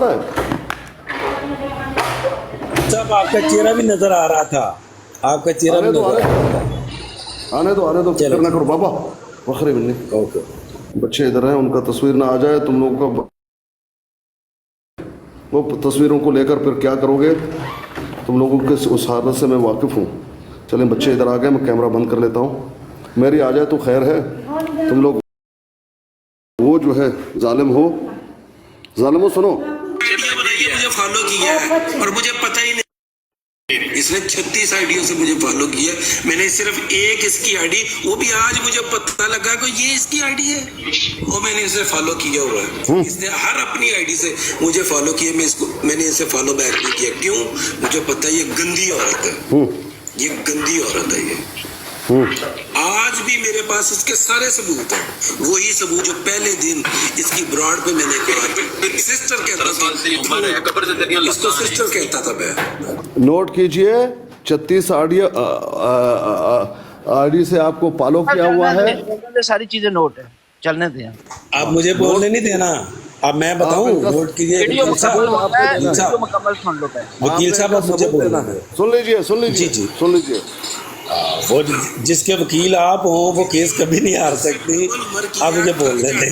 है। सब आपका चेहरा भी नजर आ रहा था, आपका चेहरा भी आने दो नजर आ रहा था। आने दो चलो। फिक्र ना करो बाबा। फखरे मिलने ओके। बच्चे इधर हैं, उनका तस्वीर ना आ जाए तुम लोगों का। वो तस्वीरों को लेकर फिर क्या करोगे तुम लोगों के, उस हालत से मैं वाकिफ़ हूँ। चलें बच्चे इधर आ गए, मैं कैमरा बंद कर लेता हूँ। मेरी आ जाए तो खैर है, तुम लोग वो जो है जालिमो सुनो। मुझे फॉलो किया है और मुझे पता ही नहीं, इसने 36 आईडियों से मुझे फॉलो किया। मैंने सिर्फ एक इसकी आईडी, वो भी आज मुझे पता लगा कि ये इसकी आईडी है, वो मैंने इसे फॉलो किया हुआ है। इसने हर अपनी आईडी से मुझे फॉलो किया, मैंने इसे फॉलो बैक नहीं किया। क्यों? मुझे पता है ये गंदी औरत है, ये गंदी औरत है ये। आज भी मेरे पास इसके सारे सबूत हैं, वही सबूत जो पहले दिन इसकी ब्रॉड पे मैंने कहा। सिस्टर कहता था, इसको सिस्टर कहता था मैं। नोट कीजिए 36 आईडी से आपको फॉलो किया हुआ है। सारी चीजें नोट है, चलने दें। आप मुझे बोलने नहीं देना, अब मैं बताऊं। नोट कीजिए वकील साहब, मुकम्मल सुन लो। वकील साहब आप मुझे बोलना है। सुन लीजिए जी। सुन लीजिए। वो जिसके वकील आप हो वो केस कभी नहीं हार सकती। आप मुझे बोलने दे।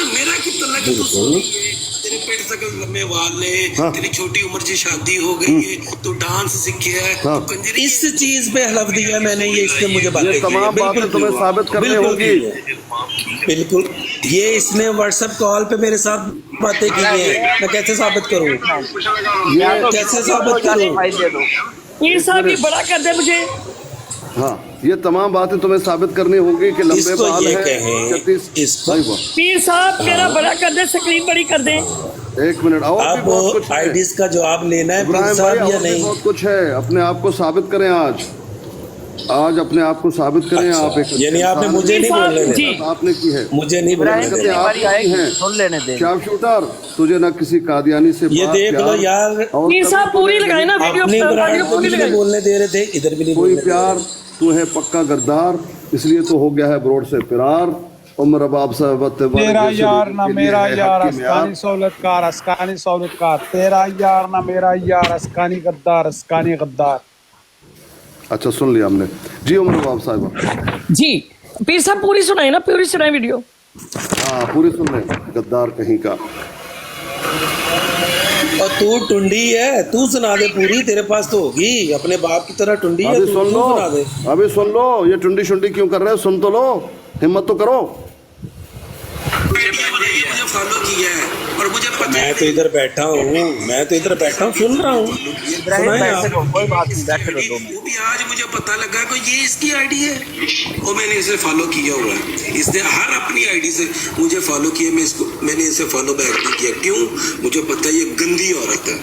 मेरा कितना लगा तो सोनी है, तेरे पेट तक लंबे वाल ने, तेरी छोटी उम्र से शादी हो गई है, तू डांस सीखे है, तू कंजरी। इस चीज पे हलफ दिया मैंने, ये इसने मुझे बातें की, तमाम बातें तुम्हें साबित करनी होगी। बिल्कुल, ये इसने व्हाट्सएप कॉल पे मेरे साथ बातें की हैं, मैं कैसे साबित करूं? कैसे साबित करूं? ये साहब भी बड़ा कर दे मुझे। हाँ, ये तमाम बातें तुम्हें साबित करनी होगी कि लंबे बाल हैं। पीर साहब मेरा बड़ा कर दे, स्क्रीन बड़ी कर दे। एक मिनट, और भी बहुत कुछ है। आईडीज का जवाब लेना है इब्राहिम साहब भाई, या और भी नहीं? बहुत कुछ है, अपने आप को साबित करें। आज अपने आप को साबित करें। अच्छा, आप एक यानी आपने मुझे नहीं बोलने देना, आपने की है, मुझे नहीं बोलने देना। सुन लेने दे। क्या शूटर, तुझे ना किसी कादियानी से ये देख लो यार, पीर साहब पूरी लगाए ना वीडियो, अपनी पूरी लगाई। बोलने दे रहे थे, इधर भी नहीं कोई बोलने प्यार, तू है पक्का गद्दार, इसलिए तो हो गया है ब्रोड से फरार। उम्र बाप साहब तेरा यार ना मेरा यार, अस्कानी सहूलतकार, तेरा यार ना मेरा यार, अस्कानी गद्दार। अच्छा, सुन लिया हमने जी। उम्र बाप साहब जी पीर साहब पूरी सुनाई ना, पूरी सुनाई वीडियो। हाँ, पूरी सुन रहे, गद्दार कहीं का। और तू टुंडी है, तू सुना दे पूरी, तेरे पास तो होगी, अपने बाप की तरह टुंडी है। अभी सुन लो, सुना दे। अभी सुन लो, ये टुंडी शुंडी क्यों कर रहे हो? सुन तो लो, हिम्मत तो करो। मुझे फॉलो किया है और मुझे पता मैं तो इधर बैठा हूँ, सुन रहा हूँ। कोई बात नहीं, बैठे रहो। वो भी आज मुझे पता लगा कि ये इसकी आईडी है, और मैंने इसे फॉलो किया हुआ है। इसने हर अपनी आईडी से मुझे फॉलो किया, मैंने इसे फॉलो बैक नहीं किया। क्यों? मुझे पता है ये गंदी औरत है,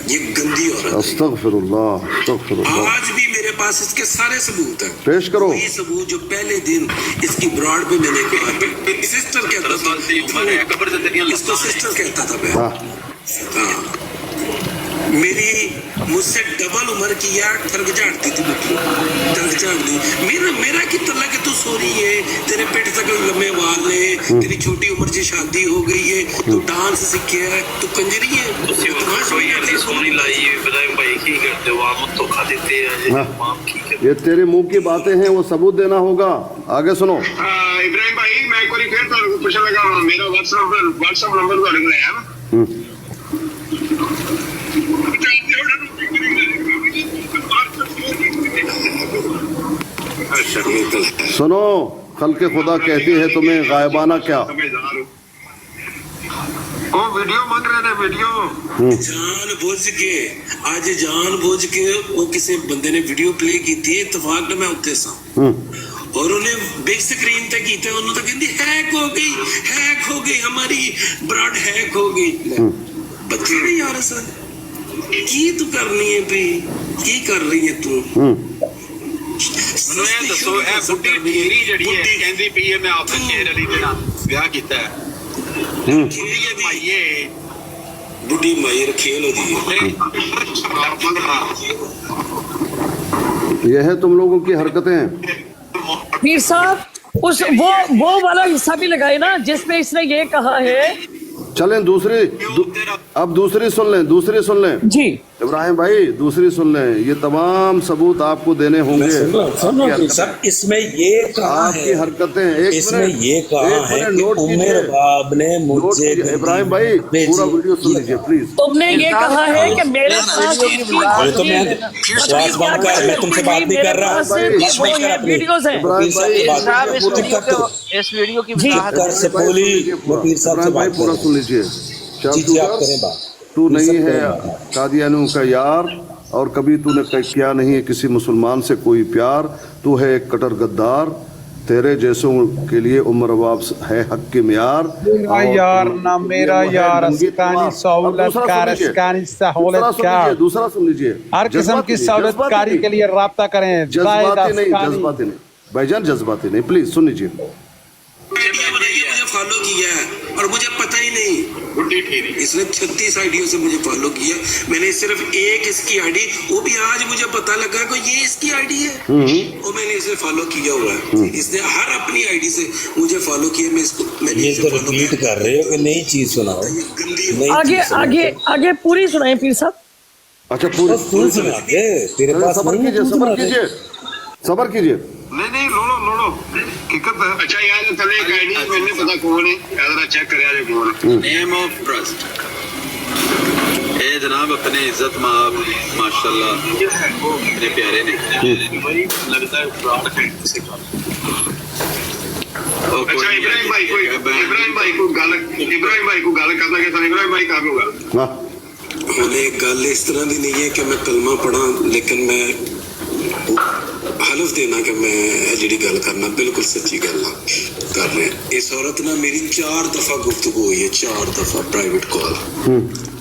ये गंदी औरत है। अस्तगफिरुल्लाह। आज भी मेरे पास इसके सारे सबूत हैं। पेश करो। ये सबूत जो पहले दिन इसकी ब्रॉड पे मैंने कहा, सिस्टर कहता था, इसको सिस्टर कहता था मैं। हाँ, मेरी मुझसे डबल उम्र की यार ठग झाड़ती थी, मेरा कितना कि तू सो रही है, तेरे पेट तक लंबे वाल ने, तेरी छोटी उम्र से शादी हो गई है, तू डांस सीखे है, तू कंजरी है। सोनी लाई इब्राहिम भाई की करते हो आप, धोखा देते हैं। ये तेरे मुंह की बातें हैं, वो सबूत देना होगा। आगे सुनो। इब्राहिम भाई मैं एक बार फिर तो पूछने लगा, मेरा व्हाट्सएप नंबर तो अलग है ना। सुनो, खल्के खुदा कहती है तुम्हें गायबाना क्या। वो वीडियो मांग रहे थे, वीडियो जान बुझ के वो किसी बंदे ने वीडियो प्ले की थी, इतफाक मैं उत्ते सा और उन्हें बिग स्क्रीन ते कीते, उन्होंने तो कहती हैक हो गई हमारी ब्रॉड, हैक हो गई। बच्चे नहीं यार सर, की तू करनी है भी, की कर रही है तू? दसो बुढ़ी ढेरी जड़ी है, कहती पी है मैं आपने शेर अली के नाल ब्याह कीता है। बुढ़ी मायर खेल हो दी। यह है तुम लोगों की हरकतें। पीर साहब उस वो वाला हिस्सा भी लगाए ना जिसमें इसने ये कहा है चलें अब दूसरी सुन लें जी इब्राहिम भाई, दूसरी सुन लें। ये तमाम सबूत आपको देने होंगे। सब इसमें ये कहा आपकी है, हरकतें इसमें ये कहा है कि उमर बाब ने मुझे इब्राहिम भाई पूरा वीडियो सुन लीजिए प्लीज। तुमने ये कहा है कि मेरे पास तो मैं आवाज बंद कर, मैं तुमसे बात नहीं कर रहा। वीडियोस हैं। साहब इस वीडियो की कर से बोली मैं पीर साहब से भाई बात पूरा कर सुन लीजिए। जी जी आप करें बात। तू नहीं है कादियानियों का यार और कभी तूने किया नहीं है किसी मुसलमान से कोई प्यार। तू है एक कट्टर गद्दार, तेरे जैसों के लिए उमर बाब है हक के मियार। मेरा यार ना मेरा यार अस्कानी सहूलतकार अस्कानी सहूलतकार। दूसरा सुन लीजिए। हर किस्म की सहूलतकारी के लिए राब्ता करें। जज्बाती नहीं भाईजान, जज्बाती नहीं, प्लीज सुन लीजिए। मुझे फॉलो किया है और मुझे पता ही नहीं। इसने 36 आईडियों से मुझे फॉलो किया। मैंने सिर्फ एक इसकी आईडी, वो भी आज मुझे पता लगा कि ये इसकी आईडी है, और मैंने इसे फॉलो किया हुआ है। इसने हर अपनी आईडी से मुझे फॉलो किया। मैं इसको ये तो रिपीट कर रहे हो कि नई चीज सुनाओ। आगे आगे आगे पूरी सुनाए पीर साहब। अच्छा पूरी सुना दे, तेरे पास सबर कीजिए। नहीं लोड़ो हकीकत है। अच्छा यार थले एक आईडी मैंने पता कौन है, जरा चेक कर यार कौन है। नेम ऑफ ट्रस्ट ए जनाब अपने इज्जत माब माशाल्लाह मेरे प्यारे ने लगता है फ्रॉड है किसी का। अच्छा इब्राहिम भाई को गाल करना के साथ इब्राहिम भाई का होगा। मैंने गल इस तरह की नहीं है कि मैं कलमा पढ़ा, लेकिन मैं हलफ देना कि मैं जी गल करना बिल्कुल सच्ची गल कर रहे हैं। इस औरत ना मेरी 4 दफा गुफ्तगू हुई है, 4 दफा प्राइवेट कॉल,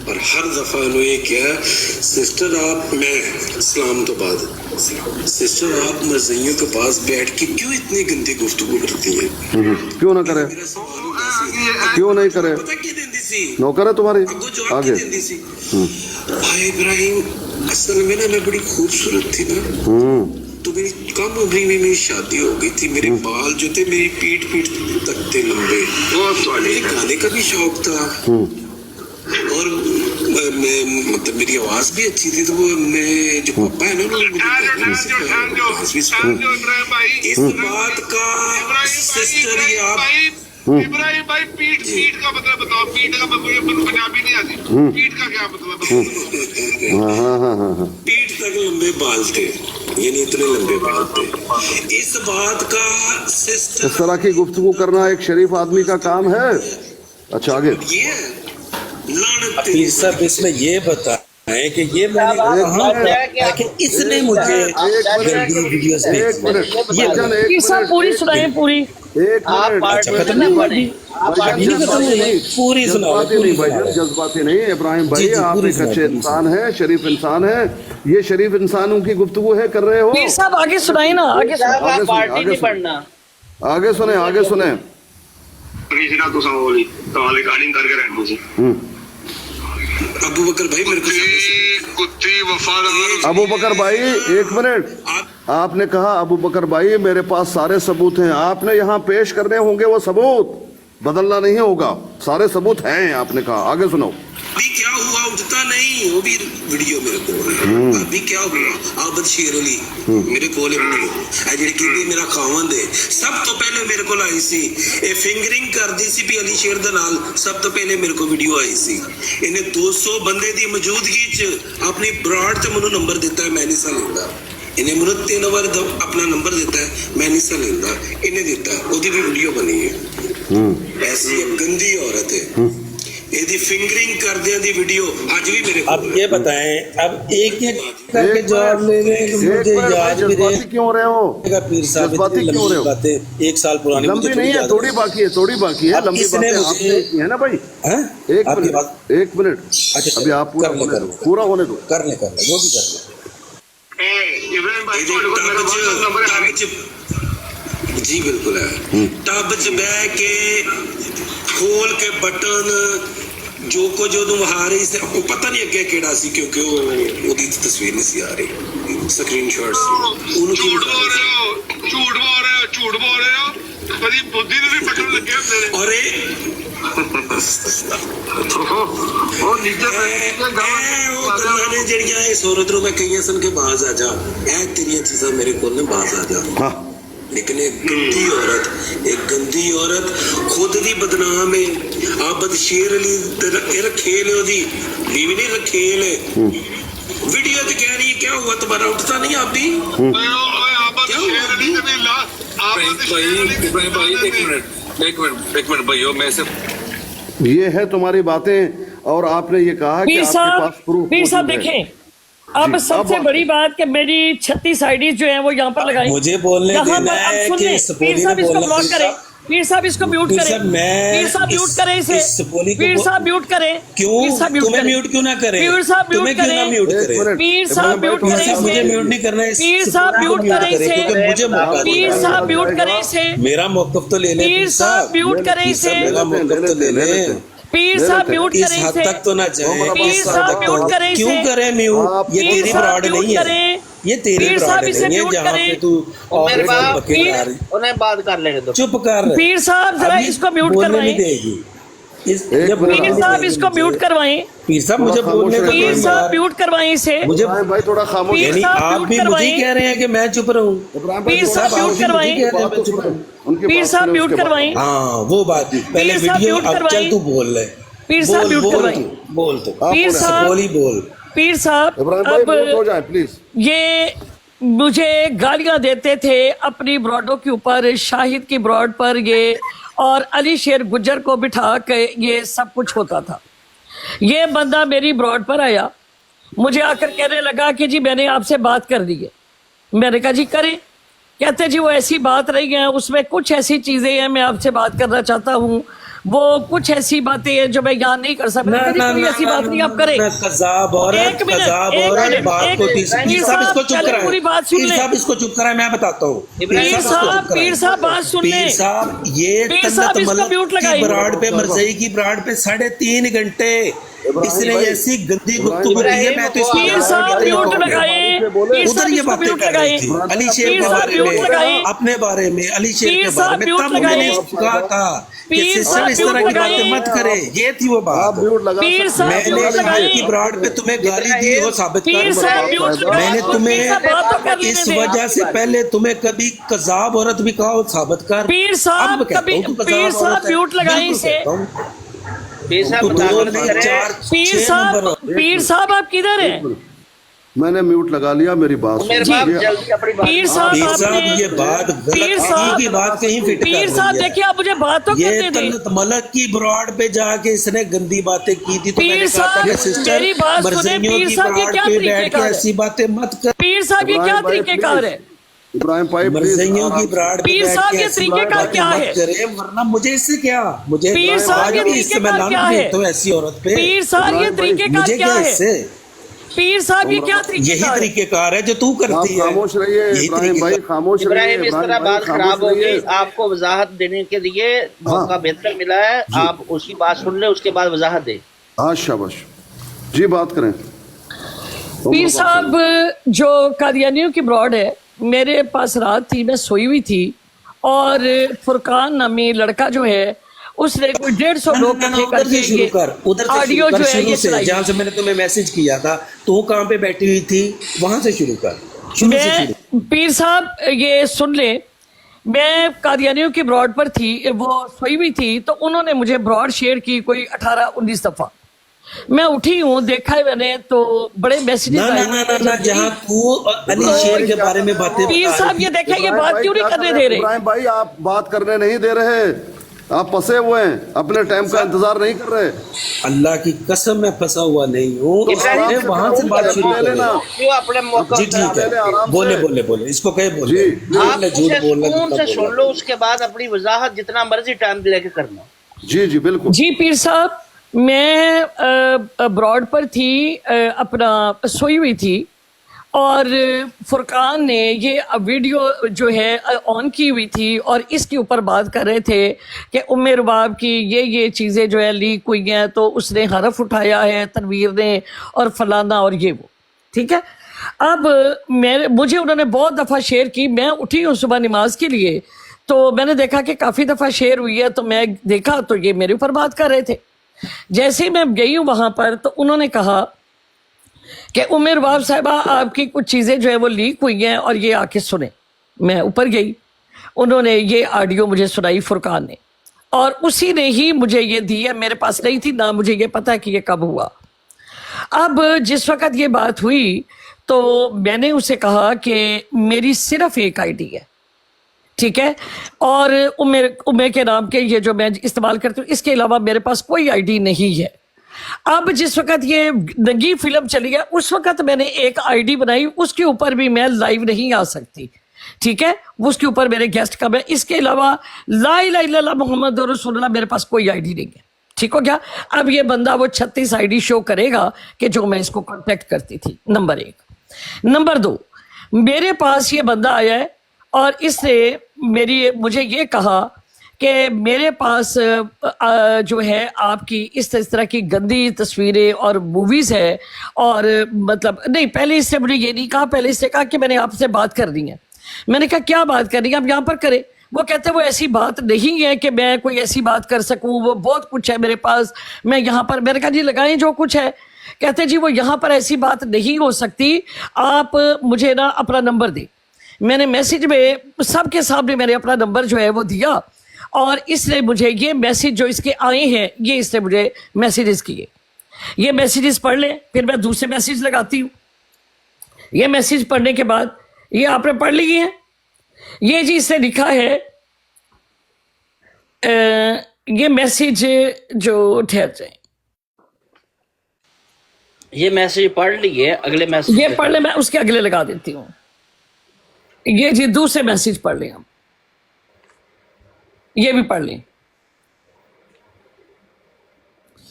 और हर दफा इन्होंने ये किया, सिस्टर आप, मैं इस्लाम तो बाद, सिस्टर आप मरज़इयों के पास बैठ के क्यों इतनी गंदी गुफ्तगू करती हैं? क्यों ना करे, क्यों नहीं करे? पता क्या देंदी सी नौकर है तुम्हारी आगे। भाई इब्राहिम असल में ना मैं बड़ी खूबसूरत थी ना, तो मेरी कम उम्र में मेरी शादी हो गई थी। मेरे बाल जो थे मेरी पीठ तक थे लंबे, मेरे गाने का भी शौक था, और मैं मतलब मेरी आवाज भी अच्छी थी। तो वो मैं जो पापा है ना इस बात का सिस्टर ये आप इब्राहिम भाई पीठ का मतलब बताओ। पीठ का मतलब पंजाबी नहीं आती, पीठ का क्या मतलब? पीठ तक लंबे बाल थे, यानी इतने लंबे बाल थे। इस बात का सिस्टर, इस तरह की गुफ्तगू करना एक शरीफ आदमी का काम है। अच्छा आगे ये लानत पीर साहब इसमें ये बताएं कि ये मैंने कहाँ है कि इसने मुझे गंदी वीडियोस भेजी। ये पीर साहब पूरी सुनाए पूरी। पूरी सुनाओ। जज्बाती नहीं इब्राहिम भाई, आप एक अच्छे इंसान हैं, शरीफ इंसान हैं। ये शरीफ इंसानों की गुफ्तगू है कर रहे हो। पीर साहब आगे सुनाए ना, आगे पार्टी नहीं पढ़ना। आगे सुने। तो रिकॉर्डिंग करके रहने से अबू बकर भाई मेरे को कुत्ती वफादार। अबू बकर भाई एक मिनट, आपने कहा अबू बकर भाई मेरे पास सारे सबूत हैं। आपने यहाँ पेश करने होंगे वो सबूत, बदलना नहीं होगा। सारे सबूत हैं आपने कहा। आगे सुनाओ। अभी क्या हुआ उठता नहीं, वो भी वीडियो मेरे को अभी क्या हुआ। आबद शेर अली मेरे को मेरा खावन दे सब तो पहले मेरे को आई सी, फिंगरिंग कर दी सी भी अली शेर दे नाल। सब तो पहले मेरे को वीडियो आई सी। इन्हें 200 बंदे दी मौजूदगी च अपनी ब्राड ते मैनू नंबर दिता है, मैं नहीं सा लेंदा। इन्हें मुझे 3 बार अपना नंबर देता है, मैं नहीं सा लेंदा। इन्हें देता है, ओदी भी वीडियो बनी है। ऐसी एक गंदी औरत है, यदि फिंगरिंग कर दिया दी वीडियो आज भी मेरे को। अब ये बताएं, अब एक करके जवाब ले रहे हैं। मुझे याद भी रहे क्यों रहे हो पीर साहब, जज्बाती क्यों रहे हो? बातें 1 साल पुरानी लंबी नहीं है, थोड़ी बाकी है लंबी बातें आपने की है ना भाई। एक मिनट अच्छा अभी आप पूरा होने दो। कर ले वो भी कर ले। जी बिल्कुल है। टब च बह के खोल के बटन जो को जो तुम आ रही से आपको पता नहीं अगे केड़ा सी, क्योंकि वो ओदी तस्वीर नहीं सी आ रही, स्क्रीनशॉट सी। झूठ बोल रहे हो कभी बुद्धि में भी बटन लगे होते हैं। और ਉਹ ਨੀਚੇ ਨੇ ਜਿਹੜੀਆਂ ਇਹ ਸੂਰਤ ਨੂੰ ਮੈਂ ਕਈਆਂ ਸਨ ਕੇ ਬਾਜ਼ ਆ ਜਾ ਇਹ ਤੇਰੀਆਂ ਚੀਜ਼ਾਂ ਮੇਰੇ ਕੋਲ ਨੇ ਬਾਜ਼ ਆ ਜਾ हाँ लेकिन एक गंदी औरत खुद दी बदनाम है आप बदशेर अली रखेल ओदी बीवी नहीं रखेल है वीडियो तो कह रही है क्या हुआ तुम्हारा उठता नहीं आप भी एक मिनट भाइयों मैं से ये है तुम्हारी बातें और आपने ये कहा कि पीर आपके साहब पास प्रूफ पीर साहब मौजूद है। देखें अब जी, सबसे अब बड़ी बात कि मेरी 36 आईडीज जो हैं वो यहाँ पर लगाई मुझे बोलने यहाँ देना पर अब है सुन कि लें, सपोली पीर साहब ने इसको बोलना, ब्लॉक पीर करें, साहब- पीर साहब इसको म्यूट पीर करें, साहब, मैं पीर साहब म्यूट करें इसे, इस सपोली को पीर साहब म्यूट करें, क्यों पीर साहब म्यूट तुम्हें करें, म्यूट क्यों ना करे पीर साहब म्यूट तुम्हें क्यों ना करें, म्यूट एक करे मिनट, पीर साहब म्यूट इब्राहिम करें भाई, मुझे इसे, म्यूट नहीं करना है पीर साहब म्यूट करें इसे, क्योंकि मुझे मौका पीर दो। साहब म्यूट करें इसे, मेरा मौकफ तो ले ले पीर साहब म्यूट करें पीर इसे, साहब मेरा मौकफ तो ले ले पीर साहब म्यूट इस करें हद इसे, तक तो ना जाए पीर साहब म्यूट करें इसे, क्यों करे म्यूट ये पीर तेरी साहब ब्रॉड म्यूट नहीं है करें, ये तेरी पीर ब्रॉड साहब इसे नहीं है म्यूट जहाँ पे करें। तू मेरे और बाप बकेट आ रही उन्हें बात कर लेने दो। चुप कर पीर साहब जरा अभी इसको म्यूट बोलने करवाएं, नहीं देगी एक ये मिनट, बोलने पीर नहीं साहब देगी इसको मुझे। म्यूट करवाएं, पीर साहब मुझे थोड़ा बोलने खामोश को पीर दो साहब यार। म्यूट करवाएं इसे, मुझे इब्राहिम भाई थोड़ा खामोश पीर यानी साहब आप म्यूट भी मुझे करवाएं। कह रहे हैं कि मैं चुप रहूं इब्राहिम भाई पीर थोड़ा साहब आप म्यूट भी मुझे करवाएं, कह रहे हैं बात मैं तो चुप सुनो। रहूं उनकी पीर बात साहब सुनो, म्यूट उसके बाद। करवाएं, हाँ वो बात पहले पीर साहब वीडियो म्यूट अब चल करवाएं। तू बोल ले पीर साहब बोल म्यूट बोल करवाएं। तू बोल तू आप पीर बोले। साहब बोली बोल पीर साहब इब्राहिम भाई म्यूट हो अब जाए प्लीज। ये मुझे गालियां देते थे अपनी ब्रॉडों के ऊपर, शाहिद की ब्रॉड पर ये और अली शेर गुज्जर को बिठा के ये सब कुछ होता था। ये बंदा मेरी ब्रॉड पर आया, मुझे आकर कहने लगा कि जी मैंने आपसे बात कर दी है। मैंने कहा जी करें। कहते जी वो ऐसी बात रही है, उसमें कुछ ऐसी चीज़ें हैं मैं आपसे बात करना चाहता हूँ, वो कुछ ऐसी बातें हैं जो मैं यहाँ नहीं कर सकता। कोई ऐसी बात नहीं आप करें। कज़ाब औरत एक मिनट, कज़ाब एक औरत मिनट, बात एक को मिनट। पीर साहब इसको चुप पहले कराएं पूरी बात सुन पीर लें। साहब इसको चुप कराएं मैं बताता हूँ पीर साहब बात सुन लें। पीर साहब ये पीर साहब तन्नत इसको मलक म्यूट की लगाइए। ब्राड पे मरज़ई की ब्राड पे 3.5 घंटे इसने भाई, ऐसी गंदी गुफ्तगू की है मैं तो इसको पीर साहब म्यूट लगाए, पीर उधर साहब ये इसको बातें म्यूट कर लगाए, रही थी अली शेर पीर के साहब बारे म्यूट लगाए, में अपने बारे में अली शेर पीर के साहब बारे में म्यूट तब लगाए, मैंने इसको कहा था कि पीर सिस्टर साहब इस तरह म्यूट की बातें लगाए, मत करे ये थी वो आप बात म्यूट लगा पीर सकते साहब हैं। मैंने म्यूट लगाए। शाहिद की ब्राड पे तुम्हें गाली दी हो साबित पीर कर साहब म्यूट लगाए, मैंने पीर साहब बात तो कर तुम्हें लेने इस दें। वजह से पहले तुम्हें कभी कज़ाब औरत भी कहा हो साबित कर पीर साहब अब कहता कभी हूं तू कज़ाब पीर साहब औरत है। म्यूट लगाए बिल्कुल इसे। कहता हूं। पीर साहब तू बता दो दो नहीं करें। चार पीर 6 नंबर साहब पीर साहब आप किधर हैं? मैंने म्यूट लगा लिया मेरी बात मेरे सुनिए। बाप जल्दी अपनी बात पीर पीर साहब साहब आपने ये बात पीर गलत साहब की बात कहीं फिट कर पीर साहब रही है देखिए आप मुझे बात तो ये करने दें। तन्नत मलक की ब्रॉड पे जाके इसने गंदी बातें की थी तो पीर मैंने कहा था साहब, कि सिस्टर मेरी बात सुने, मरज़इयों पीर की साहब, ये ब्रॉड क्या पे तरीके बैठ के का है? ऐसी बातें मत कर पीर साहब ये क्या इब्राहिम भाई, तरीकेकार है? इब्राहिम भाई प्लीज मरज़इयों की ब्राड पे पीर बैठ साहब के ये ऐसी तरीकेकार बातें क्या मत है? करे वरना मुझे इससे क्या मुझे पीर साहब ये आज भी इससे मैं तरीकेकार लानत क्या है? भेजता हूं ऐसी औरत पे पीर साहब ये तरीकेकार मुझे क्या क्या है? इससे पीर साहब ये क्या यही तरीकेकार है? तरीकेकार है जो तू आप करती है खामोश रहिए यही इब्राहिम भाई, तरीकेकार खामोश रहिए इब्राहिम इस तरह भाई, बात खामोश खराब होगी। रहिए। आपको वजाहत देने के लिए मौका बेहतर मिला है, आप उसकी बात सुन ले, उसके बाद वजाहत दे। हाँ शाबाश जी बात करें। पीर साहब जो कादियानियों की ब्रॉड है, मेरे पास रात थी, मैं सोई हुई थी और फुरकान नामी लड़का जो है उसने कोई 150 लोग इकट्ठे उधर करके से शुरू ये कर उधर से ऑडियो शुरू जो कर है शुरू ये से चलाई। जहाँ से मैंने तुम्हें मैसेज किया था तू कहाँ पे बैठी हुई थी वहां से शुरू कर शुरू से शुरू मैं पीर साहब ये सुन ले, मैं कादियानियों की ब्रॉड पर थी, वो सोई हुई थी तो उन्होंने मुझे ब्रॉड शेयर की कोई 18-19 दफा। मैं उठी हूँ, देखा है मैंने तो बड़े मैसेजेस ना ना ना ना ना जहाँ तू अली शेर के बारे में बातें पीर बता साहब रही ये थी। देखें ये इब्राहिम बात भाई क्यों नहीं क्या करने कर दे हैं? रहे? इब्राहिम भाई आप बात करने नहीं दे रहे, आप फंसे हुए हैं, अपने टाइम का इंतजार नहीं कर रहे। अल्लाह की कसम मैं फंसा हुआ नहीं हूँ इब्राहिम वहां से बात शुरू ले कर लेना। क्यों अपने मौका जी ठीक है आराम से। बोले बोले बोले इसको कहे बोले जी। आप बोलने झूठ उसे बोलना सुकून जितना से सुन बोलना। लो, उसके बाद अपनी वजाहत जितना मर्जी टाइम लेके करना। जी जी बिल्कुल। जी पीर साहब, मैं ब्रॉड पर थी, अपना सोई हुई थी और फुरकान ने ये वीडियो जो है ऑन की हुई थी और इसके ऊपर बात कर रहे थे कि उम्मे रुबाब की ये चीज़ें जो है लीक हुई हैं तो उसने हरफ उठाया है तनवीर ने और फलाना और ये वो, ठीक है। अब मुझे उन्होंने बहुत दफ़ा शेयर की, मैं उठी हूँ सुबह नमाज के लिए تو میں نے دیکھا کہ کافی دفعہ شیئر ہوئی ہے، تو میں دیکھا تو یہ میرے اوپر بات کر رہے تھے. جیسے ہی میں گئی ہوں وہاں پر تو انہوں نے کہا کہ ام رباب صاحبہ آپ کی کچھ چیزیں جو ہے وہ لیک ہوئی ہیں اور یہ آ کے سنیں. میں اوپر گئی، انہوں نے یہ آڈیو مجھے سنائی فرقان نے، اور اسی نے ہی مجھے یہ دی ہے. میرے پاس نہیں تھی، نہ مجھے یہ پتا کہ یہ کب ہوا. اب جس وقت یہ بات ہوئی تو میں نے اسے کہا کہ میری صرف ایک آئی ڈی ہے، ٹھیک ہے، اور امے کے نام کے یہ جو میں استعمال کرتی ہوں، اس کے علاوہ میرے پاس کوئی آئی ڈی نہیں ہے. اب جس وقت یہ ننگی فلم چلی ہے اس وقت میں نے ایک آئی ڈی بنائی، اس کے اوپر بھی میں لائیو نہیں آ سکتی، ٹھیک ہے، اس کے اوپر میرے گیسٹ کا ہے. اس کے علاوہ لا الہ الا اللہ محمد رسول اللہ میرے پاس کوئی آئی ڈی نہیں ہے، ٹھیک ہو گیا. اب یہ بندہ وہ 36 آئی ڈی شو کرے گا کہ جو میں اس کو کانٹیکٹ کرتی تھی، نمبر 1. نمبر 2، میرے پاس یہ بندہ آیا ہے اور اس نے مجھے یہ کہا کہ میرے پاس جو ہے آپ کی اس طرح کی گندی تصویریں اور موویز ہے، اور مطلب نہیں، پہلے اس سے مجھے یہ نہیں کہا، پہلے اس سے کہا کہ میں نے آپ سے بات کرنی ہے. میں نے کہا کیا بات کرنی ہے، آپ یہاں پر کریں. وہ کہتے وہ ایسی بات نہیں ہے کہ میں کوئی ایسی بات کر سکوں، وہ بہت کچھ ہے میرے پاس، میں یہاں پر. میں نے کہا جی لگائیں جو کچھ ہے. کہتے جی وہ یہاں پر ایسی بات نہیں ہو سکتی، آپ مجھے نا اپنا نمبر دیں. میں نے میسیج میں سب کے سامنے میں نے اپنا نمبر جو ہے وہ دیا، اور اس نے مجھے یہ میسیج جو اس کے آئے ہیں یہ اس نے مجھے میسیجز کیے. یہ میسیجز پڑھ لیں، پھر میں دوسرے میسیج لگاتی ہوں. یہ میسیج پڑھنے کے بعد یہ آپ نے پڑھ لیے ہیں. یہ جی اس نے لکھا ہے یہ میسیج جو ٹھہر جائیں، یہ میسیج پڑھ لیے، اگلے میسیج یہ پڑھ لیں، میں اس کے اگلے لگا دیتی ہوں. یہ جی دوسرے میسیج پڑھ لیں، ہم یہ بھی پڑھ لیں،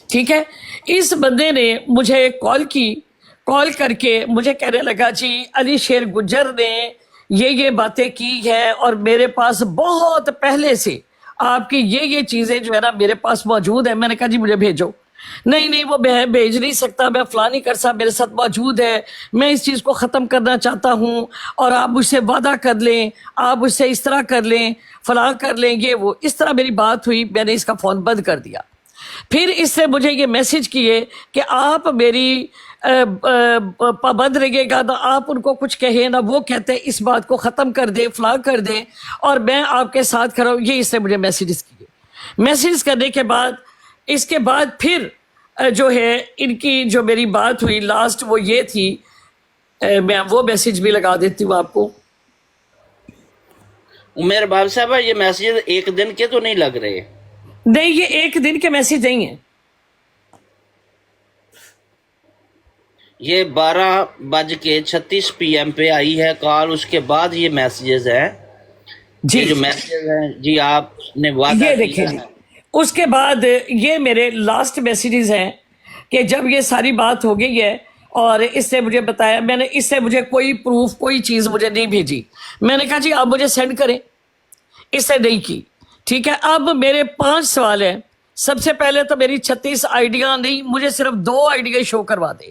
ٹھیک ہے. اس بندے نے مجھے کال کر کے مجھے کہنے لگا جی علی شیر گجر نے یہ باتیں کی ہے، اور میرے پاس بہت پہلے سے آپ کی یہ چیزیں جو ہے نا میرے پاس موجود ہیں. میں نے کہا جی مجھے بھیجو. نہیں وہ میں بھیج نہیں سکتا، میں فلاں نہیں کر سکتا، میرے ساتھ موجود ہے، میں اس چیز کو ختم کرنا چاہتا ہوں، اور آپ مجھ سے وعدہ کر لیں، آپ مجھ سے اس طرح کر لیں، فلاں کر لیں، یہ وہ. اس طرح میری بات ہوئی، میں نے اس کا فون بند کر دیا. پھر اس نے مجھے یہ میسیج کیے کہ آپ میری پابند رہیے گا، نہ آپ ان کو کچھ کہیں نہ وہ کہتے ہیں، اس بات کو ختم کر دیں، فلاں کر دیں، اور میں آپ کے ساتھ کھڑا ہوں. یہ اس نے مجھے میسیجز کیے. میسیج کرنے کے بعد اس کے بعد پھر جو ہے ان کی جو میری بات ہوئی لاسٹ وہ یہ تھی، میں وہ میسیج بھی لگا دیتی ہوں آپ کو. عمر باب صاحبہ یہ میسیج ایک دن کے تو نہیں لگ رہے؟ نہیں، یہ ایک دن کے میسیج نہیں ہیں. یہ 12:36 PM پہ آئی ہے کال، اس کے بعد یہ میسیجز ہیں جی جو میسیجز ہیں جی آپ نے وعدہ یہ کیا دیکھیں ہے. اس کے بعد یہ میرے لاسٹ میسیجز ہیں کہ جب یہ ساری بات ہو گئی ہے اور اس نے مجھے بتایا، میں نے اس سے مجھے کوئی پروف کوئی چیز مجھے نہیں بھیجی. میں نے کہا جی آپ مجھے سینڈ کریں، اس نے نہیں کی. ٹھیک ہے، اب میرے 5 سوال ہیں. سب سے پہلے تو میری 36 آئیڈیاں نہیں، مجھے صرف 2 آئیڈیا شو کروا دے.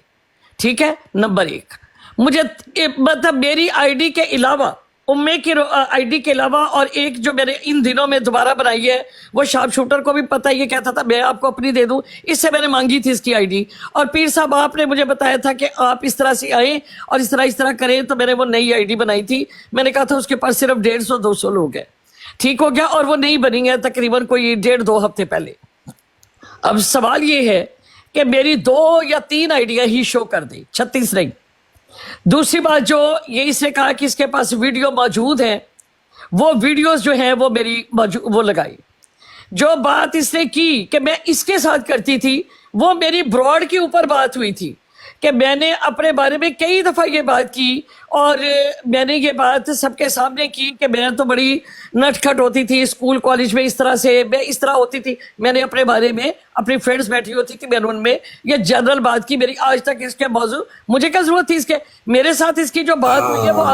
ٹھیک ہے، نمبر 1 مجھے مطلب میری آئی ڈی کے علاوہ، امے کی آئی ڈی کے علاوہ، اور ایک جو میں نے ان دنوں میں دوبارہ بنائی ہے وہ شارپ شوٹر کو بھی پتہ، یہ کہتا تھا میں آپ کو اپنی دے دوں، اس سے میں نے مانگی تھی اس کی آئی ڈی. اور پیر صاحب آپ نے مجھے بتایا تھا کہ آپ اس طرح سے آئیں اور اس طرح کریں، تو میں نے وہ نئی آئی ڈی بنائی تھی. میں نے کہا تھا اس کے پاس صرف 150-200 لوگ ہیں. ٹھیک ہو گیا، اور وہ نہیں بنی ہے تقریباً کوئی 1.5-2 ہفتے پہلے. اب سوال یہ ہے کہ میری 2 یا 3 آئیڈیا ہی شو کر دی، 36 نہیں. دوسری بات جو یہ اس نے کہا کہ اس کے پاس ویڈیو موجود ہیں، وہ ویڈیوز جو ہیں وہ میری وہ لگائی. جو بات اس نے کی کہ میں اس کے ساتھ کرتی تھی، وہ میری براڈ کے اوپر بات ہوئی تھی کہ میں نے اپنے بارے میں کئی دفعہ یہ بات کی، اور میں نے یہ بات سب کے سامنے کی کہ میں تو بڑی نٹ کھٹ ہوتی تھی اسکول کالج میں، اس طرح سے میں اس طرح ہوتی تھی. میں نے اپنے بارے میں اپنی فرینڈز بیٹھی ہوتی تھی، میں نے ان میں یہ جنرل بات کی. میری آج تک اس کے موضوع مجھے کیا ضرورت تھی اس کے، میرے ساتھ اس کی جو بات ہوئی ہے وہ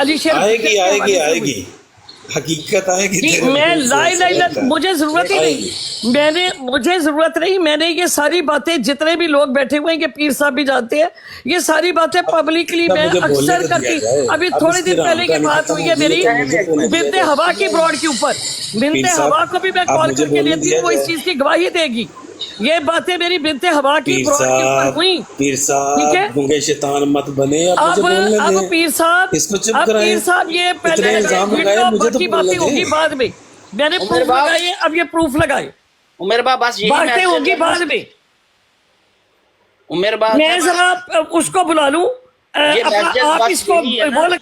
علی شیر آئے گی हकीकत आएगी जी, तेरे मैं मुंह से, ला इलाहा इल्लल्लाह, ऐसा होता है। मुझे जरूरत ही नहीं, मुझे जरूरत नहीं, मैंने ये सारी बातें, जितने भी लोग बैठे हुए हैं, ये पीर साहब भी जानते हैं, ये सारी बातें पब्लिकली अब मैं मुझे बोलने अक्सर तो दिया करती। जाए। अभी अब थोड़े इसकी दिन पहले की राम बात कहानी हुई है खत्म मेरी हो गई, मुझे बोलने दिया बिनते जाए। हवा की ब्रॉड के ऊपर, बिनते पीर साहब, हवा को भी मैं अब कॉल मुझे करके बोलने लेती दिया हूँ, वो इस जाए। चीज की गवाही देगी। ये बातें मेरी बिनते हवा की पीर ब्रॉड के ऊपर साहब, हुई। पीर ठीक साहब, है, गूंगे शैतान मत बने, अब मुझे बोलने अब दें। पीर साहब, इसको चुप अब कराएं। पीर साहब ये पहले इतने इल्जाम लगाए, वीडियो, मुझे तो बाकी बोलने बातें होगी दें। बाद में। मैंने उमर प्रूफ बाप, लगाए, अब ये प्रूफ लगाए, उमेर बाप बस यही बातें मैसेज होगी है ना? बाद में। उमेर बाप मैं जरा उसको बुला लूं, ये अपना मैसेज आप बस इसको यही है ना? बोल।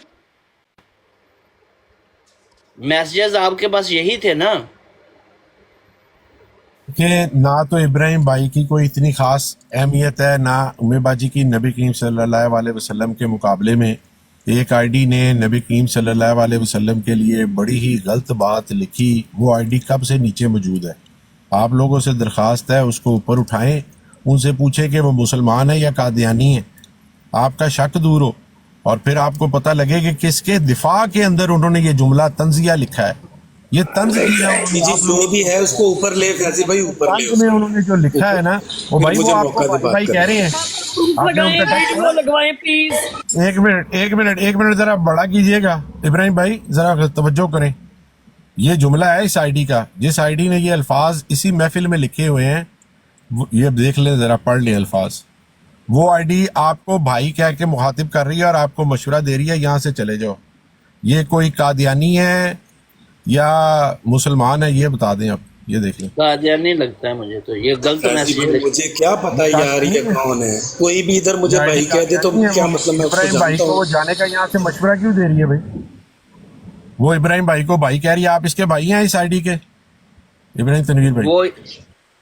मैसेजेस आपके पास यही थे ना? कि ना तो इब्राहिम भाई की कोई इतनी खास अहमियत है, ना उम्मे बाजी की नबी करीम सल्लल्लाहु अलैहि वसल्लम के मुकाबले में। एक आईडी ने नबी करीम सल्लल्लाहु अलैहि वसल्लम के लिए बड़ी ही गलत बात लिखी, वो आईडी कब से नीचे मौजूद है। आप लोगों से दरख्वास्त है उसको ऊपर उठाएं, उनसे पूछें कि वो मुसलमान है या कादियानी है, आपका शक दूर हो, और फिर आपको पता लगे कि किसके दिफा के अंदर उन्होंने ये जुमला तंजिया लिखा है। ये तंज किया जी जो भी है उसको ऊपर ले, फैजी भाई ऊपर ले। में उन्होंने जो लिखा है ना, वो भाई वो मुझे आपको मौका दे बात भाई कह करने। रहे हैं। आपने लगाएं, उनका वीडियो लगवाएं प्लीज। एक मिनट जरा बड़ा कीजिएगा इब्राहिम भाई, जरा तवज्जो करें। ये जुमला है इस आईडी का, जिस आईडी ने ये अल्फाज इसी महफिल में लिखे हुए हैं, ये देख लें, जरा पढ़ लें अल्फाज। वो आईडी आपको भाई कह के मुखातिब कर रही है और आपको मशवरा दे रही है यहाँ से चले जाओ। ये कोई कादियानी है या मुसलमान है, ये बता दें आप, ये देख लें। कादियानी लगता है मुझे तो, ये गलत फैजी मैसेज भाई, है। मुझे क्या पता यार ये कौन है। कोई भी इधर मुझे भाई कह दे तो क्या मतलब, मैं उसको इब्राहिम भाई जानता को वो हूँ। जाने का यहाँ से मशवरा क्यों दे रही है भाई? वो इब्राहिम भाई को भाई कह रही है, आप इसके भाई हैं इस आईडी के, इब्राहिम तनवीर भाई। वो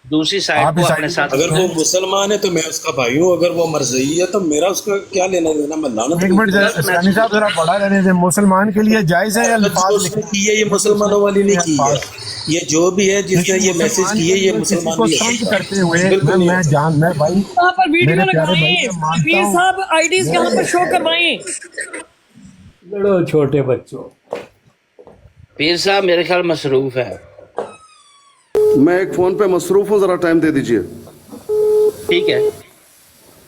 दूसरी साइड आप को इस अपने ID साथ अगर वो मुसलमान है तो मैं उसका भाई हूँ, अगर वो मरज़ई है तो मेरा उसका क्या लेना देना। मैं लानत एक मिनट सानी साहब जरा बड़ा रहने दें। मुसलमान के लिए जायज है या अल्फाज उसने की है, ये मुसलमानों वाली नहीं की है। ये जो भी है जिसने ये मैसेज की है, ये मुसलमान को भी तंग है। करते हुए बिल्कुल नहीं मैं जान मैं भाई यहाँ पर वीडियो मेरे प्यारे भाई, लगाएं, मैं मानता पीर हूं। साहब आईडीज यहाँ पर शो करवाएं। लड़ो छोटे बच्चों। पीर साहब मेरे ख्याल मसरूफ है। मैं एक फोन पे मसरूफ हूँ, जरा टाइम दे दीजिए। ठीक है,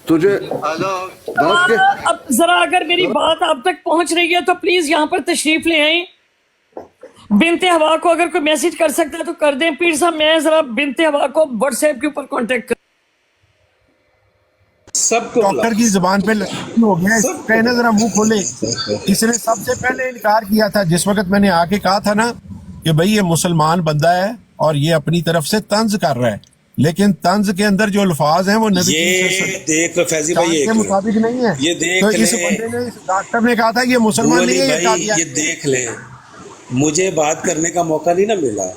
तुझे हेलो दरख्त के अब जरा अगर मेरी बात आप तक पहुंच रही है तो प्लीज यहाँ पर तशरीफ ले आए। बिनते हवा को अगर कोई मैसेज कर सकता है तो कर दें। पीर साहब मैं जरा बिनते हवा को व्हाट्सएप के ऊपर कांटेक्ट कर। सबको डॉक्टर की जुबान पे हो गया, कहना जरा मुंह खोले। इसने सबसे पहले इनकार किया था जिस वक्त मैंने आके कहा था ना कि भाई ये मुसलमान बंदा है और ये अपनी तरफ से तंज कर रहा है, लेकिन तंज के अंदर जो अल्फाज हैं वो नबी ये देख फैजी भाई, के मुताबिक नहीं है। ये देख तो इस ले। बंदे ने, डॉक्टर ने कहा था ये मुसलमान बोली नहीं है, ये भाई कादियानी ये देख ले, मुझे बात करने का मौका नहीं ना मिला।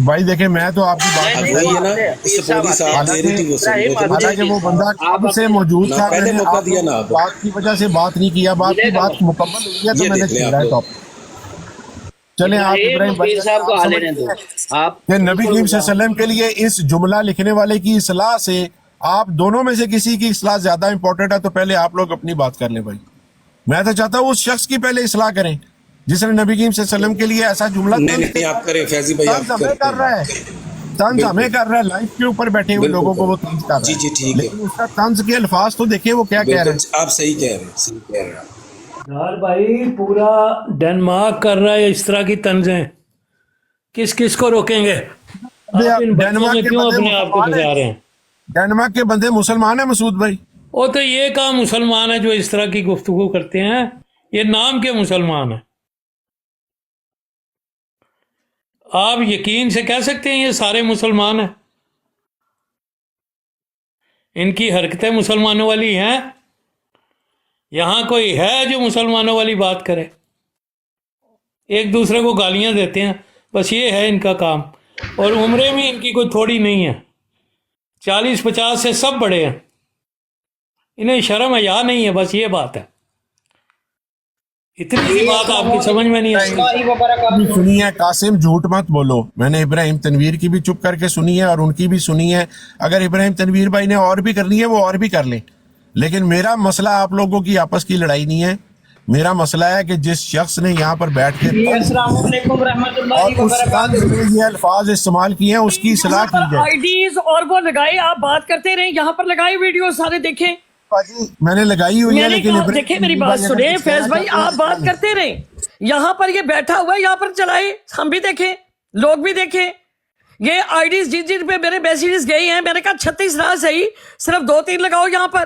भाई देखे मैं तो आपकी बात अब कर वही है ना, ये इससे सब पूरी साफ बातें- दे रही थी वो सुन रहे थे। हालांकि वो बंदा कब से मौजूद ना था, पहले मैंने मौका आप दिया ना आप। बात की वजह से बात नहीं किया, बात की बात मुकम्मल हो गया तो ये मैंने देख लें छेड़ा है आप टॉप। चले आप इब्राहिम भाई पीर साहब को आप आ समझ लेने दो। गए आप कि नबी करीम सल्लल्लाहु अलैहि वसल्लम के लिए इस जुमला लिखने वाले की इस्लाह से आप दोनों में से किसी की इस्लाह ज्यादा इंपॉर्टेंट है, तो पहले आप लोग अपनी बात कर लें भाई। मैं तो चाहता हूँ उस शख्स की पहले इस्लाह करें जिसने नबी करीम सल्लल्लाहु अलैहि वसल्लम के लिए ऐसा जुमला नहीं नहीं आप करें फैजी भाई, आप तंज हमें कर रहा है, तंज हमें कर रहा है, लाइफ के ऊपर बैठे हुए बिल्कुल। लोगों को वो तंज कर रहा है। जी जी ठीक है, लेकिन उसका तंज के अल्फाज तो देखिए वो क्या कह रहे हैं। बिल्कुल आप सही कह रहे हैं, सही कह रहे हैं। यार भाई पूरा डेनमार्क कर रहा है इस तरह की तंजें, किस किस को रोकेंगे? आप इन बच्चों में क्यों अपने आप को फंसा रहे हैं? डेनमार्क के बंदे मुसलमान है मसूद भाई? वो तो ये काम मुसलमान है जो इस तरह की गुफ्तगू करते हैं, ये नाम के मुसलमान है। आप यकीन से कह सकते हैं ये सारे मुसलमान हैं? इनकी हरकतें मुसलमानों वाली हैं? यहाँ कोई है जो मुसलमानों वाली बात करे? एक दूसरे को गालियां देते हैं, बस ये है इनका काम। और उम्रें भी इनकी कोई थोड़ी नहीं है, 40-50 से सब बड़े हैं। इन्हें शर्म हया नहीं है, बस ये बात है। इतनी सी बात आपकी समझ में नहीं आई? सुनी है कासिम, झूठ मत बोलो। मैंने इब्राहिम तनवीर की भी चुप करके सुनी है और उनकी भी सुनी है। अगर इब्राहिम तनवीर भाई ने और भी करनी है वो और भी कर लें, लेकिन मेरा मसला आप लोगों की आपस की लड़ाई नहीं है। میرا مسئلہ ہے کہ جس شخص نے یہاں پر بیٹھ کے السلام علیکم ورحمۃ اللہ اور اس طرح میں یہ الفاظ استعمال کیے ہیں اس کی اصلاح کی جائے. آئی ڈیز اور وہ لگائے, آپ بات کرتے رہیں, یہاں پر لگائے ویڈیو سارے دیکھیں. میں نے لگائی ہوئی ہے, میں نے لیکن کہا دیکھیں میری بات سنیں فیض بھائی, آپ بات کرتے رہیں, یہاں پر یہ بیٹھا ہوا ہے, یہاں پر چلائے, ہم بھی دیکھیں, لوگ بھی دیکھیں. یہ آئی ڈیز جن پہ میرے میسیجز گئے ہیں, میں نے کہا 36 نہ صحیح, صرف 2-3 لگاؤ یہاں پر.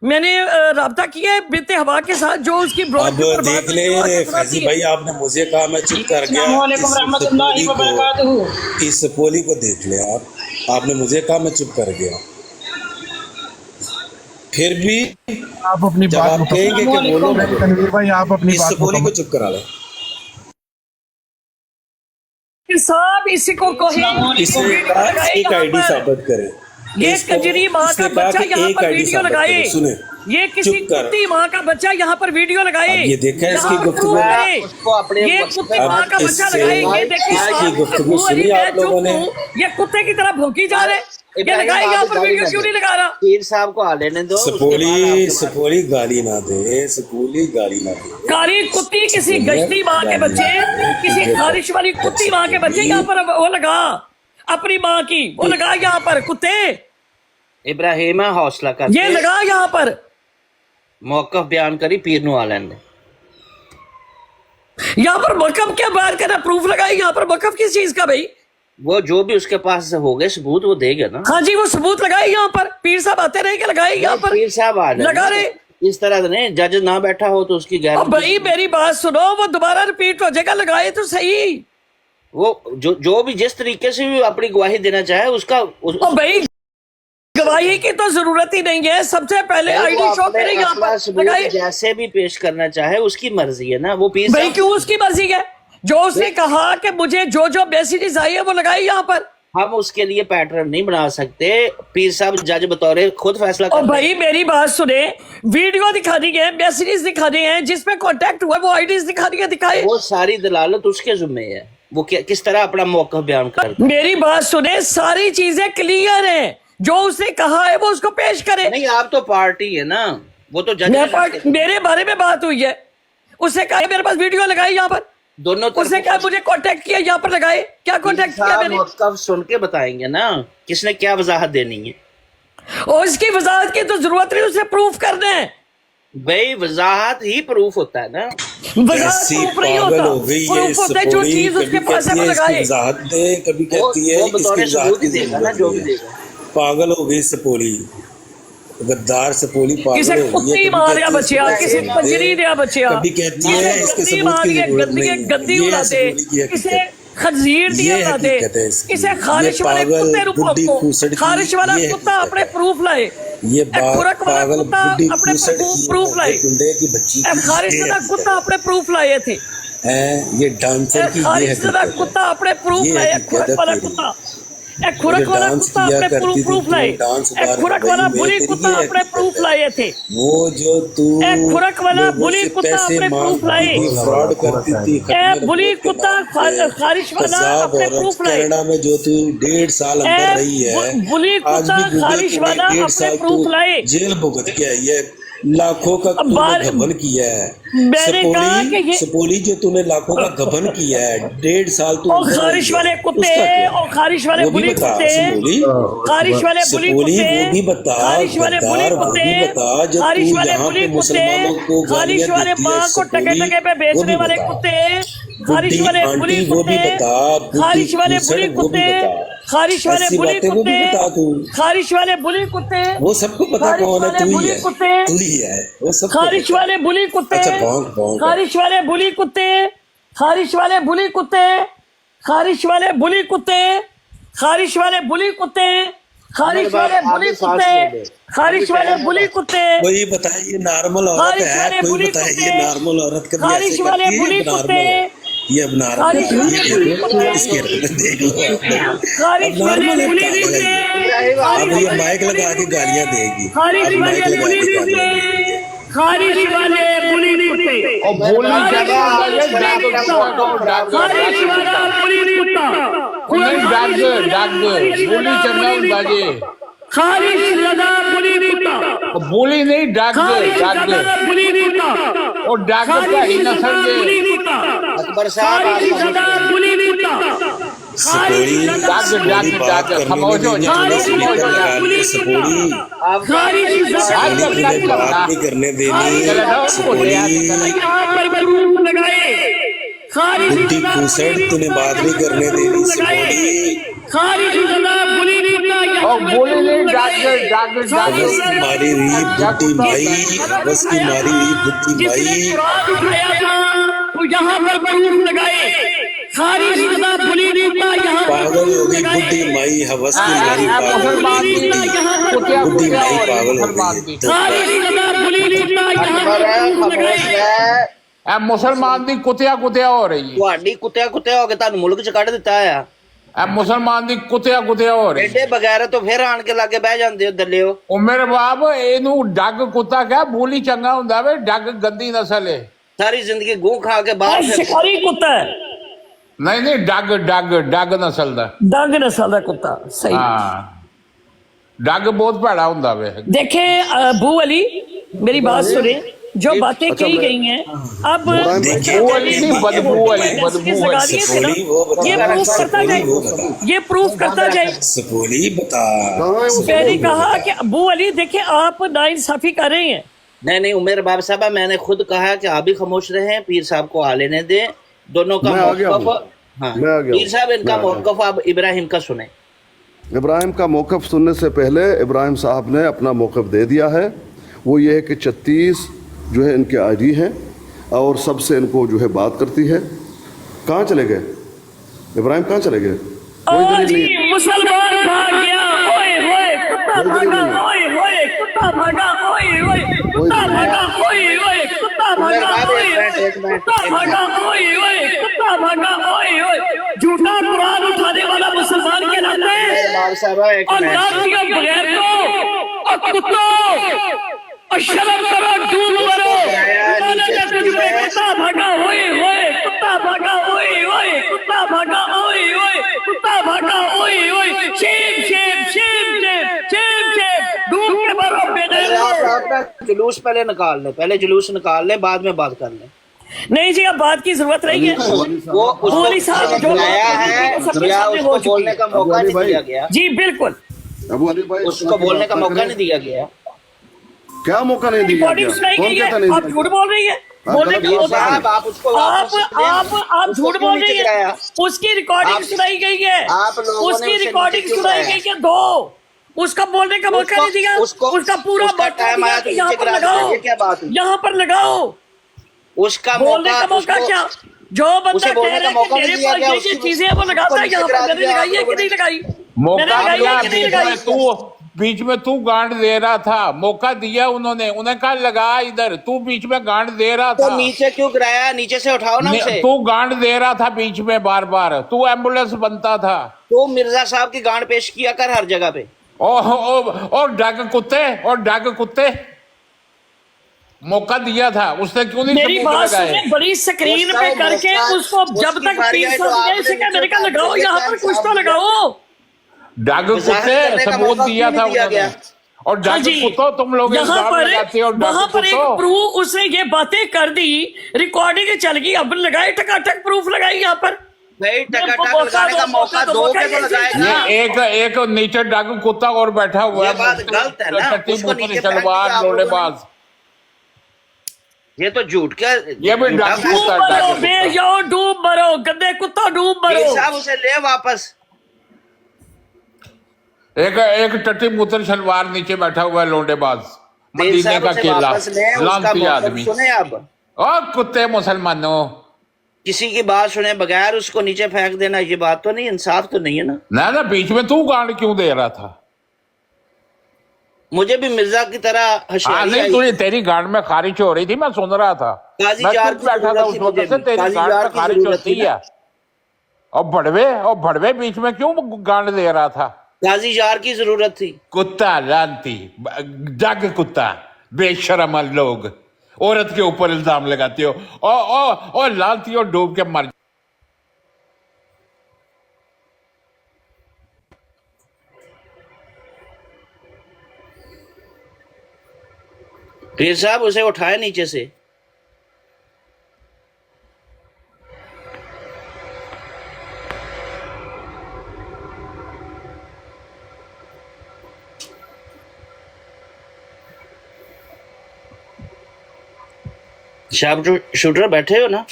میں نے رابطہ کیا ہے بنت ہوا کے ساتھ, جو اس کی اب دیکھ لیں فیضی بھائی, آپ نے مجھے کہا میں چپ کر گیا. السلام علیکم ورحمۃ اللہ وبرکاتہ. اس پولی کو دیکھ لیں آپ نے مجھے کہا میں چپ کر گیا, پھر بھی آپ اپنی جب بات آپ کہیں گے کہ بولو, تنویر بھائی آپ اپنی اس بات پولی کو چپ کرا لیں. صاحب اسی کو اسے کہا ایک آئی ڈی ثابت کرے, یہ کجری ماں کا بچہ یہاں پر ویڈیو لگائے, سنیں یہ کسی کتی ماں کا بچہ یہاں پر ویڈیو لگائے, یہ دیکھیں اس کی گفتگو, یہ کتی ماں کا بچہ لگائے, یہ کی گفتگو سنی آپ لوگوں نے, یہ کتے کی طرح بھونکی جا رہے, یہ لگائے یہاں پر ویڈیو کیوں نہیں لگا رہا؟ پیر صاحب کو آ لینے دو. سپولی گالی نہ دے, سپولی گالی نہ دے. کاری کتی کسی گشتی ماں کے بچے, کسی خارش والی کتی ماں کے بچے یہاں پر وہ لگا, اپنی ماں کی وہ لگا یہاں پر, کتے ابراہیم حوصلہ کر, یہ لگا یہاں پر موقف بیان کری پیر نو آ لینے. یہاں پر موقف کیا بیان کرنا, پروف لگائی یہاں پر, موقف کس چیز کا بھائی؟ وہ جو بھی اس کے پاس سے ہو گئے ثبوت وہ دے گا نا. ہاں جی, وہ ثبوت لگائے یہاں پر, پیر صاحب آتے رہے کہ لگائے یہاں پر, پیر صاحب آ لگا رہے. اس طرح نہیں, جج نہ بیٹھا ہو تو اس کی اور بھائی میری بات سنو, وہ دوبارہ ریپیٹ ہو جائے گا, لگائے تو صحیح. وہ جو بھی جس طریقے سے بھی اپنی گواہی دینا چاہے اس کا, بھائی گواہی کی تو ضرورت ہی نہیں ہے, سب سے پہلے آئی ڈی شو کرے یہاں پر لگائے. جیسے بھی پیش کرنا چاہے اس کی مرضی ہے نا, وہ پیر بھائی کیوں اس کی مرضی ہے, جو اس نے کہا کہ مجھے جو میسیجز آئی ہے وہ لگائی یہاں پر. ہم اس کے لیے پیٹرن نہیں بنا سکتے, پیر صاحب جج بطور خود فیصلہ اور بھائی میری بات سنیں, ویڈیو دکھانی ہے, میسیجز دکھانے ہیں, جس پہ کانٹیکٹ ہوا وہ آئی ڈیز دکھانی ہے, دکھائے. وہ ساری دلالت اس کے ذمہ ہے, وہ کس طرح اپنا موقف بیان کرتا. میری بات سنیں, ساری چیزیں کلیئر ہیں, جو اس نے کہا ہے وہ اس کو پیش کرے. نہیں آپ تو پارٹی ہے نا, وہ تو جج میرے بارے میں بات ہوئی ہے, اس نے کہا میرے پاس ویڈیو لگائی یہاں پر, دونوں اس نے کہا مجھے کانٹیکٹ کیا یہاں پر لگائے. کیا کانٹیکٹ کیا میں نے؟ موقف سن کے بتائیں گے نا کس نے کیا وضاحت دینی ہے, اور اس کی وضاحت کی تو ضرورت نہیں, اسے پروف کرنا ہے. بھائی وضاحت ہی پروف ہوتا ہے نا, وضاحت پروف نہیں ہوتا, پروف ہوتا ہے جو چیز اس کے پاس ہے وہ لگائے. وضاحت دے, کبھی کہتی ہے اس کی وضاحت کی ضرورت ہے. پاگل ہو گئی سپولی, غدار سپولی کسی پاگل ہو گئی کتی ماریا بچیا, کسی پنجری دیا بچیا, کبھی کہتی ہے اس کے ثبوت کی ضرورت نہیں, گندی یہ اڑا دے, سپولی کی کسی حقیقت, خنزیر دیا یہ اڑا دے, حقیقت ہے اس کی. کسی خارش والے کتے روپوں, خارش والا کتا اپنے پروف لائے, یہ کھرک والا پاگل کتا بڈھی اپنے پروف لائے, ٹنڈے کی بچی کی خارش والا کتا اپنے پروف لائے تھے, یہ ڈانسر کی یہ خارش والا حقیقت کتا اپنے پروف لائے, کھرک والا کتا, کھرک والا کتا اپنے پروف لائے, کھرک والا بلی کتا اپنے پروف لائے تھے, وہ جو تو کھرک والا بلی کتا اپنے پروف لائے, فراڈ کرتی تھی, بلی کتا خارش والا اپنے پروف لائے, کینیڈا میں جو تو 1.5 سال اندر رہی ہے, بلی کتا خارش والا اپنے پروف لائے, جیل بھگت کے آئی ہے, لاکھوں کا گھبن کیا ہے. سپولی جو تم نے لاکھوں کا گھبن کیا ہے, 1.5 سال تو خارش والے کتے, اور خارش والے بلی کتے, خارش والے بلی کتے, خارش والے بلی کتے, خارش والے بلی کتے, خارش والے ماں کو ٹکے ٹکے پہ بیچنے والے کتے, خارش والے بلی کتے, خارش والے بلی کتے, خارش والے بلی کتے, خارش والے بلی کتے, وہ سب کو پتا کون ہے, تو ہی ہے, وہ سب خارش والے بلی کتے, خارش والے بلی کتے, خارش والے بلی کتے, خارش والے بلی کتے, خارش والے بلی کتے, خارش والے بلی کتے, خارش والے بلی کتے, کوئی بتائے یہ نارمل عورت ہے, کوئی بتائے یہ نارمل عورت کبھی ایسے کرتی ہے, نارمل ہے یہ, اب نارمل ہے, اس کی حرکت دیکھ لو, اب نارمل ہے, اب یہ مائک لگا کے گالیاں دے گی, اب مائک لگا کے گالیاں دے گی. خارش والے بلی کتے, اور بولی جگہ خارش والا بلی کتا, بولی چڑھنا باجی, خارش لگا بلی کتا, بولی نہیں ڈاک خارش لگا بلی کتا, ਉਹ ਡੱਗ ਭੈੜੀ ਨਸਲ ਦੇ अकबर साहब आप सपोड़ी डग, डग, डग, खामोश हो जा, खामोश हो जा। सपोड़ी मुझे बात नहीं करने देनी सपोड़ी बुद्धि खूसड़ तूने बात नहीं करने देनी सपोड़ी ਉਹ ਬੋਲੀ ਨਹੀਂ ਡੱਗ ਡੱਗ बस ਡੱਗ की मारी रही बुद्धि माई बस की मारी रही बुद्धि माई यहाँ पर प्रूफ लगाए पागल हो गई बुद्धि माई हवस की मारी पागल हो गई ਕੁੱਤਿਆ बुद्धि ਕੁੱਤਿਆ माई ਹੋ ਰਹੀ पागल हो ਮੁਸਲਮਾਨ गई ਦੀ अकबर है खामोश है ਇਹ ਮੁਸਲਮਾਨ ਦੀ ਕੁੱਤਿਆ ਕੁੱਤਿਆ ਹੋ ਰਹੀ ਹੈ ਤੁਹਾਡੀ ਕੁੱਤਿਆ ਕੁੱਤਿਆ ਹੋ ਕੇ ਤੁਹਾਨੂੰ ਮੁਲਕ ਚ ਕੱਢ ਦਿੱਤਾ ਆ ਇਹ ਮੁਸਲਮਾਨ ਦੀ ਕੁੱਤਿਆ ਕੁੱਤਿਆ ਹੋ ਰਹੀ ਐਡੇ ਬਗੈਰ ਤੋਂ ਫਿਰ ਆਣ ਕੇ ਲਾਗੇ ਬਹਿ ਜਾਂਦੇ ਹੋ ਦੱਲਿਓ ਉਹ ਮੇਰੇ ਬਾਪ ਇਹਨੂੰ ਡੱਗ ਕੁੱਤਾ ਕਿਹਾ ਬੋਲੀ ਚੰਗਾ ਹੁੰਦਾ ਵੇ ਡੱਗ ਗੰਦੀ ਨਸਲ ਹੈ ਸਾਰੀ ਜ਼ਿੰਦਗੀ ਗੂੰ ਖਾ ਕੇ ਬਾਹਰ ਫਿਰ शिकारी कुत्ता है ਨਹੀਂ ਨਹੀਂ ਡੱਗ ਡੱਗ ਡੱਗ ਨਸਲ ਦਾ डंग नस्ल का कुत्ता सही ਹਾਂ ਡੱਗ ਬਹੁਤ ਭੈੜਾ ਹੁੰਦਾ ਵੇ देखे अबू अली मेरी बात सुने जो बातें कही गई हैं अब वो वाली नहीं, बदबू वाली, बदबू वाली। सपोड़ी वो बता ये प्रूफ करता सपोड़ी जाए वो बता ये प्रूफ करता जाए सपोड़ी बता कहाँ है वो मैंने कहा कि अबू अली देखे आप नाइंसाफी कर रहे हैं नहीं उमेर बाब साहब मैंने खुद कहा कि आप भी खामोश रहे पीर साहब को आ लेने दें दोनों का मैं आ गया मौक़िफ़ हूँ। हाँ मैं आ गया पीर हूँ। साहब इनका मैं आ गया। मौक़िफ़ आप इब्राहिम का सुने इब्राहिम का मौक़िफ़ सुनने से पहले इब्राहिम साहब ने अपना मौक़िफ़ दे दिया है वो ये है कि 36 जो है इनके आईडी हैं और सबसे इनको जो है बात करती है कहाँ चले गए इब्राहिम कहाँ चले गए कोई और दलील जी नहीं है। मुसलमान भाग गया ओए होए कुत्ता भागा ओए होए कुत्ता भागा ओए होए कुत्ता भागा ओए होए कुत्ता भागा ओए होए कुत्ता भागा ओए होए कुत्ता भागा ओए होए झूठा कुरान उठाने वाला मुसलमान के नाते बाब साहब एक और मिनट नातियों बगैर को और कुत्तों और शर्म करो डूब मरो कुत्ता भागा ओए होए कुत्ता भागा ओए होए कुत्ता भागा ओए होए कुत्ता भागा ओए होए Shem Shem Shem Shem Shem Shem डूब के मरो बेटे आप जुलूस पहले निकाल ले पहले जुलूस निकाल ले बाद में बात कर ले नहीं जी अब बात की जरूरत नहीं है वो मौलवी साहब उसको जो बुलाया है सबके या सामने हो उसको चुकी बोलने है। का मौका नहीं दिया गया जी बिल्कुल अबू अली भाई उसको बोलने का मौका नहीं दिया गया क्या मौका नहीं दिया रिकॉर्डिंग गया सुनाई कौन गई कहता है नहीं आप झूठ बोल रही है बोलने गलत की बोल होता रहे है हैं। आप उसको आप झूठ बोल रही है उसकी रिकॉर्डिंग सुनाई गई है आप लोगों ने उसकी उसे रिकॉर्डिंग नीचे क्यों सुनाई गिराया? गई है दो उसका बोलने का मौका नहीं दिया उसका पूरा उसका मौका टाइम दिया आया तो कि यहाँ नीचे पर गिरा दिया। लगाओ ये क्या बात हुई? यहाँ पर लगाओ उसका बोलने का मौका उसको- क्या जो बंदा उसे कह बोलने रहा का है मौका कि नहीं मेरे दिया पास गया, ये उसकी- चीजें है वो लगाता है नीचे यहाँ गिरा पर मैंने दिया लगाई है आप कि नहीं लगाई मौका मैंने लगाई दिया है कि नहीं बीच लगाई में तू बीच में तू गांड दे रहा था मौका दिया उन्होंने उन्हें कहा लगा इधर तू बीच में गांड दे रहा तो था नीचे क्यों गिराया नीचे से उठाओ ना उसे तू गांड दे रहा था बीच में बार बार तू एम्बुलेंस बनता था तो मिर्जा साहब की गांड पेश किया कर हर जगह पे और डग कुत्ते मौका दिया था उसने क्यों नहीं मेरी सबूत बात लगाए सुने बड़ी स्क्रीन उसका पे करके मौका- उसको जब उसकी तक बारी पीर आई तो साहब आपने ने कहा मैंने कहा नीचे लगाओ उतार यहाँ दिया, पर कुछ तो साहब। लगाओ डग मुजाहिर कुत्ते करने का सबूत मौका दिया क्यों था नहीं दिया उन्होंने गया? और हाँ डग जी, कुत्तो तुम लोग यहाँ इल्जाम पर लगाते हो वहां डग पर एक कुत्तो प्रूफ उसने ये बातें कर दी रिकॉर्डिंग चल गई अब लगाए टकाटक प्रूफ लगाई यहाँ पर भाई टका मौका लगाने का दो, मौका मौका दो दो, के तो मौका लगाएगा ये ना एक नीचे डग कुत्ता और बैठा हुआ ये बात गलत है ना, टट्टी उसको मुतरी नीचे फेंक सलवार दिया आप लोगों ने। लोडेबाज ये तो झूठ क्या ये भी झूठा डग डूब कुत्ता मरो डग बे कुत्ता जाओ डूब मरो गंदे कुत्ता डूब पीर मरो साहब उसे ले वापस एक टट्टी मुतर सलवार नीचे बैठा हुआ है लोडेबाज पीर मदीने साहब का उसे केला वापस ले उसका लानती मौका आदमी सुने अब और कुत्ते मुसलमानों किसी की बात सुने बगैर उसको नीचे फेंक देना ये बात तो नहीं इंसाफ तो नहीं है ना ना बीच में तू गांड क्यों दे रहा था मुझे भी मिर्जा की तरह हाँ होशियारी नहीं आई तुझे तेरी गांड में खारिश हो रही थी मैं सुन रहा था काजी मैं जार खुद की बैठा था जरूरत उस थी वक्त मुझे से भी। तेरी काजी गांड जार में की खारिश जरूरत होती थी ना। है और भड़वे बीच में क्यों गांड दे रहा था काजी जार की जरूरत थी कुत्ता लानती जग कुत्ता बेशरम लोग औरत के ऊपर इल्जाम लगाते हो और लानती और डूब के मर पीर साहब उसे उठाए नीचे से शार्प शूटर बैठे हो ना?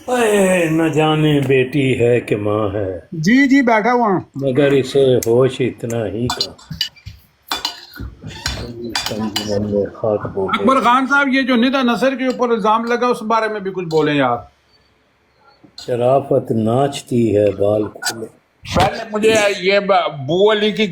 अरे न जाने बेटी है कि माँ है, जी जी बैठा हुआ हूँ। मगर इसे होश इतना ही का। अकबर खान साहब, ये जो निदा नसर के ऊपर इल्जाम लगा उस बारे में भी कुछ बोलें यार। शराफत नाचती है बाल खोले। पहले मुझे ये बू अली की